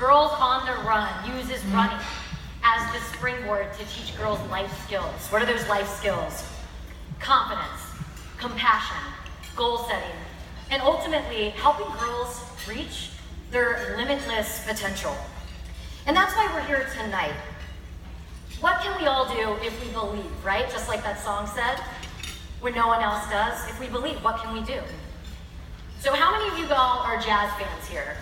Girls on the Run uses running as the springboard to teach girls life skills. What are those life skills? Confidence, compassion, goal setting, and ultimately helping girls reach their limitless potential. And that's why we're here tonight. What can we all do if we believe, right? Just like that song said, when no one else does. If we believe, what can we do? So how many of you all are jazz fans here?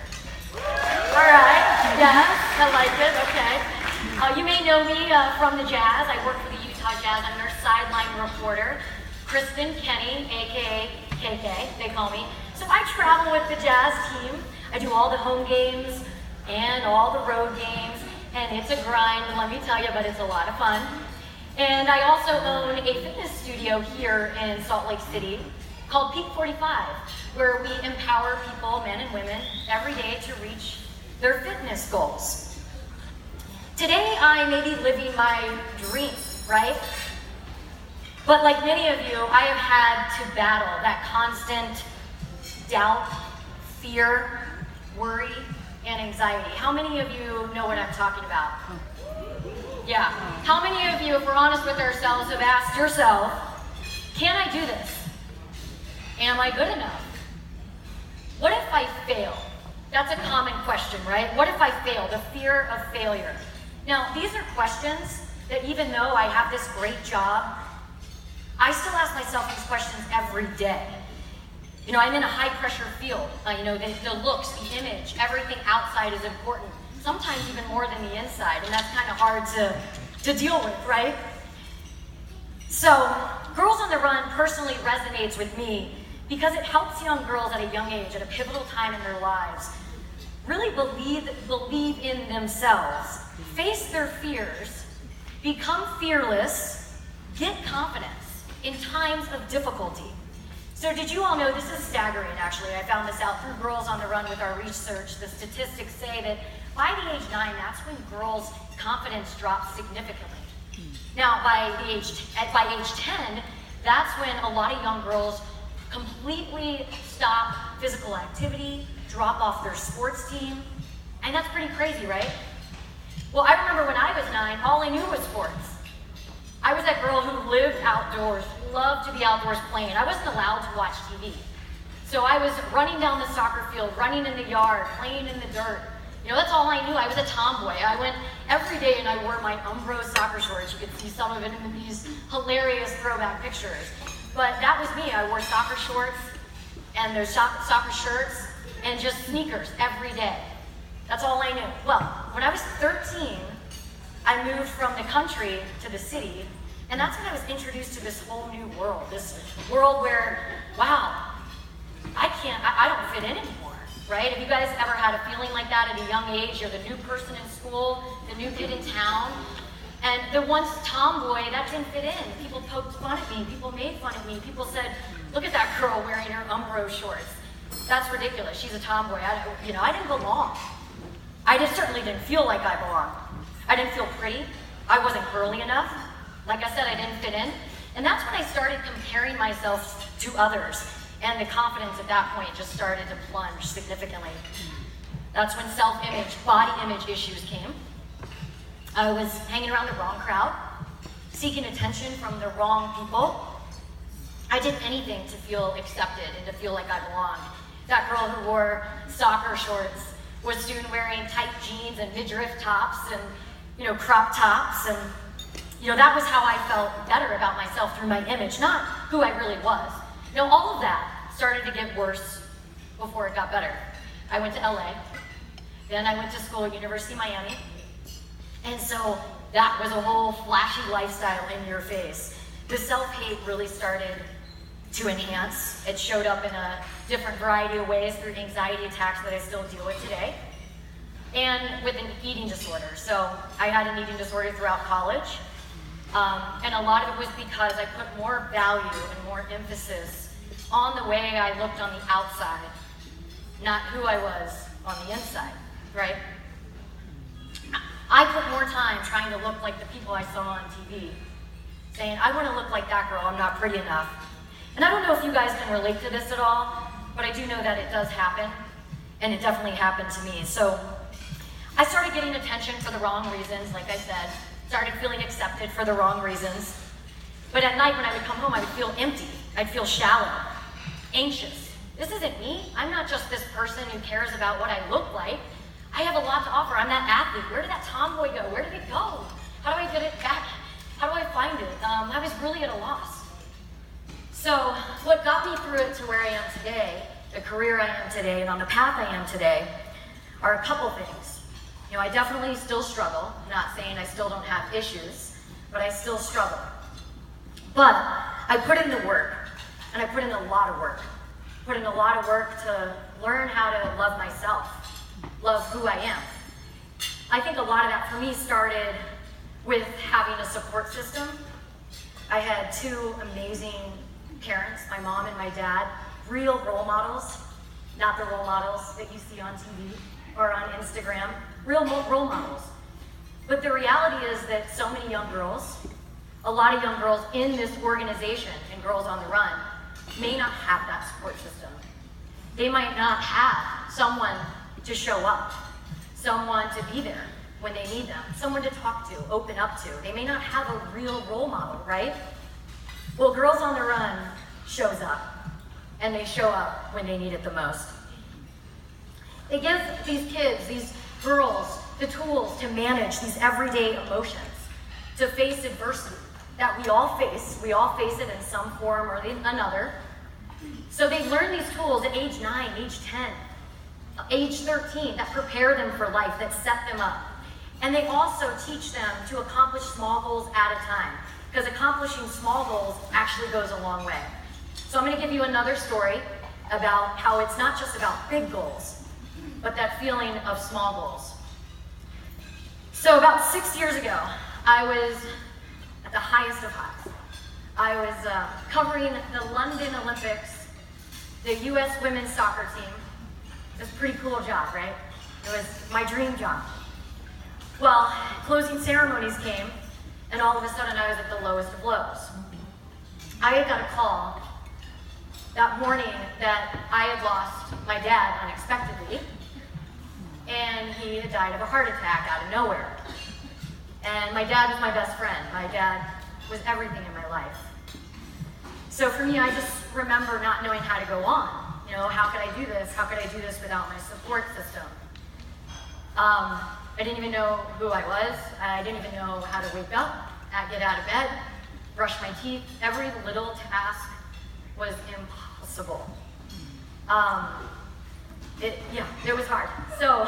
All right, yes, I like it, okay. You may know me from the Jazz. I work for the Utah Jazz. I'm their sideline reporter. Kristen Kenney, AKA KK, they call me. So I travel with the Jazz team. I do all the home games and all the road games, and it's a grind, let me tell you, but it's a lot of fun. And I also own a fitness studio here in Salt Lake City called Peak 45, where we empower people, men and women, every day to reach their fitness goals. Today, I may be living my dream, right? But like many of you, I have had to battle that constant doubt, fear, worry, and anxiety. How many of you know what I'm talking about? Yeah. How many of you, if we're honest with ourselves, have asked yourself, can I do this? Am I good enough? What if I fail? That's a common question, right? What if I fail? The fear of failure. Now, these are questions that even though I have this great job, I still ask myself these questions every day. You know, I'm in a high-pressure field. The looks, the image, everything outside is important. Sometimes even more than the inside, and that's kind of hard to deal with, right? So, Girls on the Run personally resonates with me because it helps young girls at a young age, at a pivotal time in their lives, really believe in themselves, face their fears, become fearless, get confidence in times of difficulty. So did you all know, this is staggering actually, I found this out through Girls on the Run with our research. The statistics say that by the age 9, that's when girls' confidence drops significantly. Now by age 10, that's when a lot of young girls completely stop physical activity, drop off their sports team, and that's pretty crazy, right? Well, I remember when I was 9, all I knew was sports. I was that girl who lived outdoors, loved to be outdoors playing. I wasn't allowed to watch TV. So I was running down the soccer field, running in the yard, playing in the dirt. You know, that's all I knew. I was a tomboy. I went every day and I wore my Umbro soccer shorts. You could see some of it in these hilarious throwback pictures. But that was me. I wore soccer shorts and those soccer shirts and just sneakers every day. That's all I knew. Well, when I was 13, I moved from the country to the city, and that's when I was introduced to this whole new world, this world where, wow, I don't fit in anymore, right? Have you guys ever had a feeling like that at a young age? You're the new person in school, the new kid in town, and the once tomboy, that didn't fit in. People poked fun at me, people made fun of me, people said, look at that girl wearing her Umbro shorts. That's ridiculous, she's a tomboy. I didn't belong. I certainly didn't feel like I belonged. I didn't feel pretty. I wasn't girly enough. Like I said, I didn't fit in. And that's when I started comparing myself to others. And the confidence at that point just started to plunge significantly. That's when self-image, body image issues came. I was hanging around the wrong crowd, seeking attention from the wrong people. I did anything to feel accepted and to feel like I belonged. That girl who wore soccer shorts was soon wearing tight jeans and midriff tops and crop tops, and that was how I felt better about myself through my image, not who I really was. Now all of that started to get worse before it got better. I went to LA, then I went to school at University of Miami, and so that was a whole flashy lifestyle in your face. The self-hate really started to enhance. It showed up in a different variety of ways through anxiety attacks that I still deal with today, and with an eating disorder. So I had an eating disorder throughout college, and a lot of it was because I put more value and more emphasis on the way I looked on the outside, not who I was on the inside, right? I put more time trying to look like the people I saw on TV, saying, I want to look like that girl, I'm not pretty enough. And I don't know if you guys can relate to this at all, but I do know that it does happen, and it definitely happened to me. So I started getting attention for the wrong reasons, like I said. Started feeling accepted for the wrong reasons. But at night when I would come home, I would feel empty. I'd feel shallow, anxious. This isn't me. I'm not just this person who cares about what I look like. I have a lot to offer. I'm that athlete. Where did that tomboy go? Where did it go? How do I get it back? How do I find it? I was really at a loss. So what got me through it to where I am today, the career I am today, and on the path I am today, are a couple things. You know, I definitely still struggle. I'm not saying I still don't have issues, but I still struggle. But I put in the work, and I put in a lot of work. Put in a lot of work to learn how to love myself, love who I am. I think a lot of that for me started with having a support system. I had two amazing parents, my mom and my dad, real role models, not the role models that you see on TV or on Instagram, real role models. But the reality is that so many young girls, a lot of young girls in this organization and Girls on the Run may not have that support system. They might not have someone to show up, someone to be there when they need them, someone to talk to, open up to. They may not have a real role model, right? Well, Girls on the Run shows up, and they show up when they need it the most. They give these kids, these girls, the tools to manage these everyday emotions, to face adversity that we all face. We all face it in some form or another. So they learn these tools at age 9, age 10, age 13, that prepare them for life, that set them up. And they also teach them to accomplish small goals at a time, because accomplishing small goals actually goes a long way. So I'm going to give you another story about how it's not just about big goals, but that feeling of small goals. So about 6 years ago, I was at the highest of highs. I was covering the London Olympics, the US women's soccer team. It was a pretty cool job, right? It was my dream job. Well, closing ceremonies came, and all of a sudden I was at the lowest of lows. I had got a call that morning that I had lost my dad unexpectedly, and he had died of a heart attack out of nowhere. And my dad was my best friend. My dad was everything in my life. So for me, I just remember not knowing how to go on. You know, how could I do this? How could I do this without my support system? I didn't even know who I was. I didn't even know how to wake up, get out of bed, brush my teeth. Every little task was impossible. It was hard. So,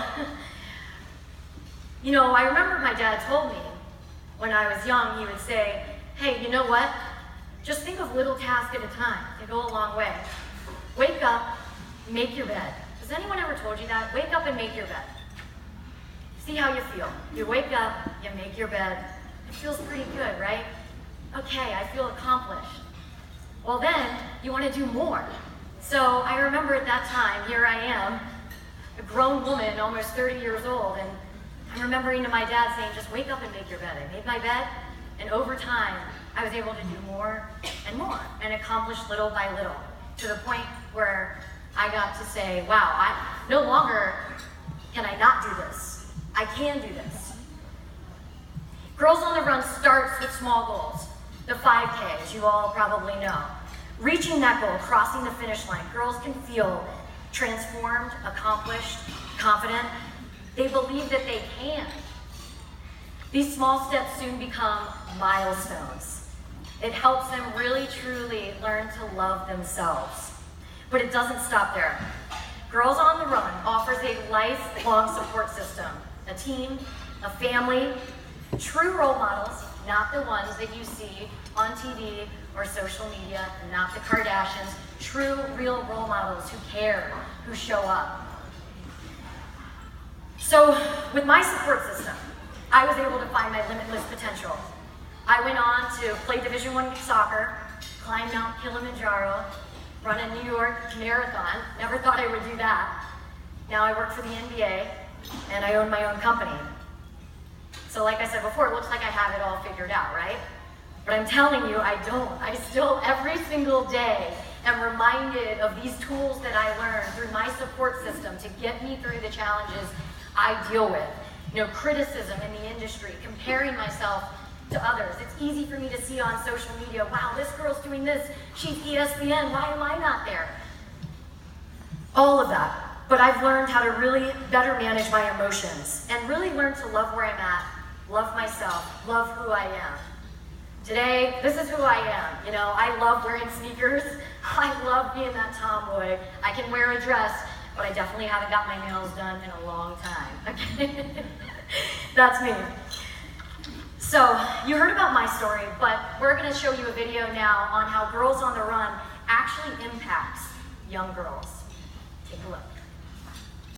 you know, I remember my dad told me when I was young, he would say, hey, you know what? Just think of little tasks at a time. They go a long way. Wake up, make your bed. Has anyone ever told you that? Wake up and make your bed. See how you feel. You wake up, you make your bed. It feels pretty good, right? Okay, I feel accomplished. Well then, you want to do more. So I remember at that time, here I am, a grown woman, almost 30 years old, and I'm remembering to my dad saying, just wake up and make your bed. I made my bed, and over time, I was able to do more and accomplish little by little, to the point where I got to say, wow, no longer can I not do this. I can do this. Girls on the Run starts with small goals. The 5K, as you all probably know. Reaching that goal, crossing the finish line, girls can feel transformed, accomplished, confident. They believe that they can. These small steps soon become milestones. It helps them really, truly learn to love themselves. But it doesn't stop there. Girls on the Run offers a lifelong support system, a team, a family, true role models, not the ones that you see on TV or social media, not the Kardashians, true, real role models who care, who show up. So with my support system, I was able to find my limitless potential. I went on to play Division I soccer, climb Mount Kilimanjaro, run a New York marathon. Never thought I would do that. Now I work for the NBA, and I own my own company. So like I said before, it looks like I have it all figured out, right? But I'm telling you, I don't. I still, every single day, am reminded of these tools that I learned through my support system to get me through the challenges I deal with. criticism in the industry, comparing myself to others. It's easy for me to see on social media, wow, this girl's doing this, she's ESPN, why am I not there? All of that. But I've learned how to really better manage my emotions and really learn to love where I'm at, love myself, love who I am. Today, this is who I am. I love wearing sneakers. I love being that tomboy. I can wear a dress, but I definitely haven't got my nails done in a long time. Okay? That's me. So, you heard about my story, but we're going to show you a video now on how Girls on the Run actually impacts young girls. Take a look.